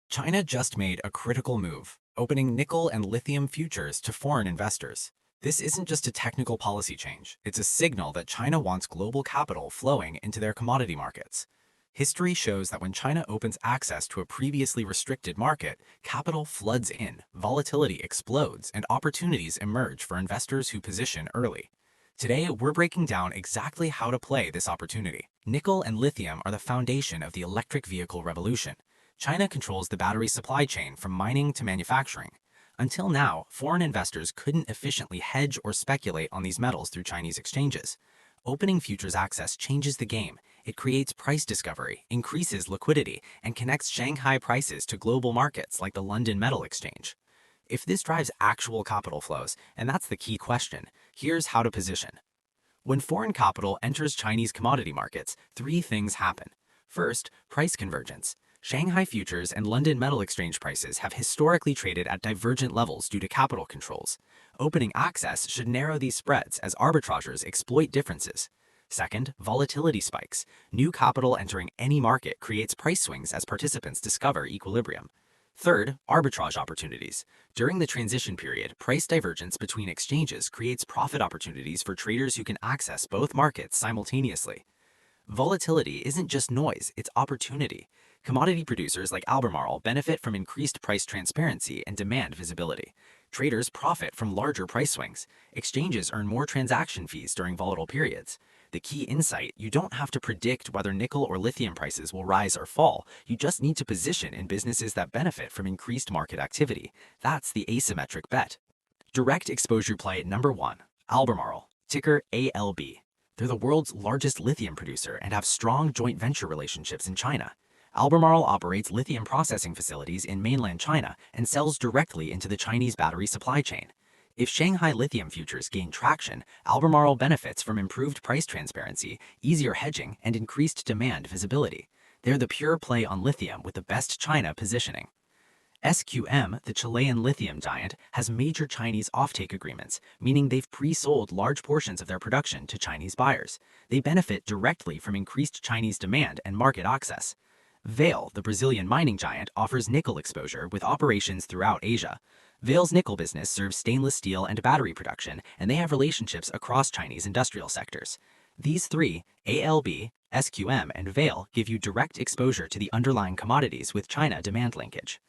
China just made a critical move, opening nickel and lithium futures to foreign investors. This isn't just a technical policy change, it's a signal that China wants global capital flowing into their commodity markets. History shows that when China opens access to a previously restricted market, capital floods in, volatility explodes, and opportunities emerge for investors who position early. Today, we're breaking down exactly how to play this opportunity. Nickel and lithium are the foundation of the electric vehicle revolution. China controls the battery supply chain from mining to manufacturing. Until now, foreign investors couldn't efficiently hedge or speculate on these metals through Chinese exchanges. Opening futures access changes the game. It creates price discovery, increases liquidity, and connects Shanghai prices to global markets like the London Metal Exchange. If this drives actual capital flows, and that's the key question, here's how to position. When foreign capital enters Chinese commodity markets, three things happen. First, price convergence. Shanghai futures and London Metal Exchange prices have historically traded at divergent levels due to capital controls. Opening access should narrow these spreads as arbitrageurs exploit differences. Second, volatility spikes. New capital entering any market creates price swings as participants discover equilibrium. Third, arbitrage opportunities. During the transition period, price divergence between exchanges creates profit opportunities for traders who can access both markets simultaneously. Volatility isn't just noise, it's opportunity. Commodity producers like Albemarle benefit from increased price transparency and demand visibility. Traders profit from larger price swings. Exchanges earn more transaction fees during volatile periods. The key insight: you don't have to predict whether nickel or lithium prices will rise or fall. You just need to position in businesses that benefit from increased market activity. That's the asymmetric bet. Direct exposure play number 1. Albemarle, ticker ALB. They're the world's largest lithium producer and have strong joint venture relationships in China. Albemarle operates lithium processing facilities in mainland China and sells directly into the Chinese battery supply chain. If Shanghai lithium futures gain traction, Albemarle benefits from improved price transparency, easier hedging, and increased demand visibility. They're the pure play on lithium with the best China positioning. SQM, the Chilean lithium giant, has major Chinese offtake agreements, meaning they've pre-sold large portions of their production to Chinese buyers. They benefit directly from increased Chinese demand and market access. VALE, the Brazilian mining giant, offers nickel exposure with operations throughout Asia. VALE's nickel business serves stainless steel and battery production, and they have relationships across Chinese industrial sectors. These three, ALB, SQM, and VALE, give you direct exposure to the underlying commodities with China demand linkage.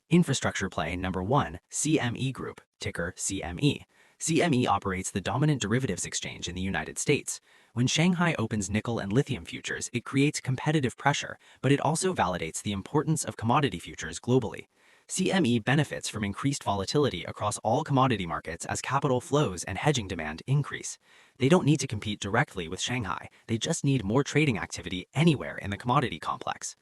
Infrastructure play number 1, CME Group, ticker CME. CME operates the dominant derivatives exchange in the United States. When Shanghai opens nickel and lithium futures, it creates competitive pressure, but it also validates the importance of commodity futures globally. CME benefits from increased volatility across all commodity markets as capital flows and hedging demand increase. They don't need to compete directly with Shanghai, they just need more trading activity anywhere in the commodity complex.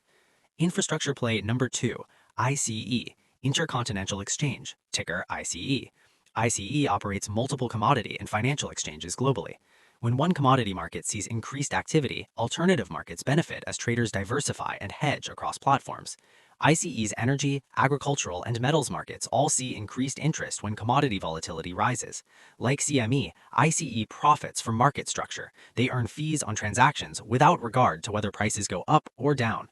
Infrastructure play number 2, ICE, Intercontinental Exchange, ticker ICE. ICE operates multiple commodity and financial exchanges globally. When one commodity market sees increased activity, alternative markets benefit as traders diversify and hedge across platforms. ICE's energy, agricultural, and metals markets all see increased interest when commodity volatility rises. Like CME, ICE profits from market structure. They earn fees on transactions without regard to whether prices go up or down.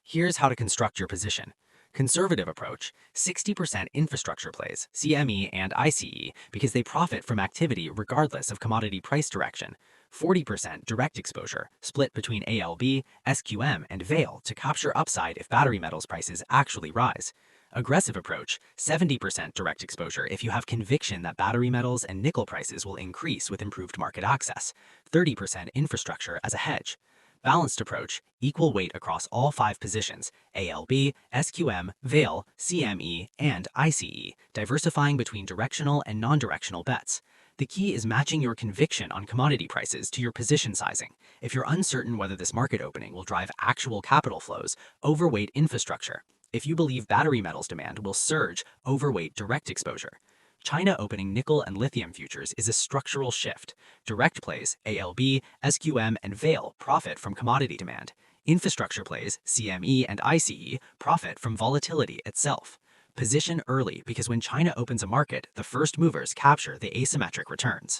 Here's how to construct your position. Conservative approach: 60% infrastructure plays, CME and ICE, because they profit from activity regardless of commodity price direction. 40% direct exposure, split between ALB, SQM, and VALE to capture upside if battery metals prices actually rise. Aggressive approach: 70% direct exposure if you have conviction that battery metals and nickel prices will increase with improved market access. 30% infrastructure as a hedge. Balanced approach: equal weight across all 5 positions, ALB, SQM, VALE, CME, and ICE, diversifying between directional and non-directional bets. The key is matching your conviction on commodity prices to your position sizing. If you're uncertain whether this market opening will drive actual capital flows, overweight infrastructure. If you believe battery metals demand will surge, overweight direct exposure. China opening nickel and lithium futures is a structural shift. Direct plays, ALB, SQM, and VALE, profit from commodity demand. Infrastructure plays, CME and ICE, profit from volatility itself. Position early because when China opens a market, the first movers capture the asymmetric returns.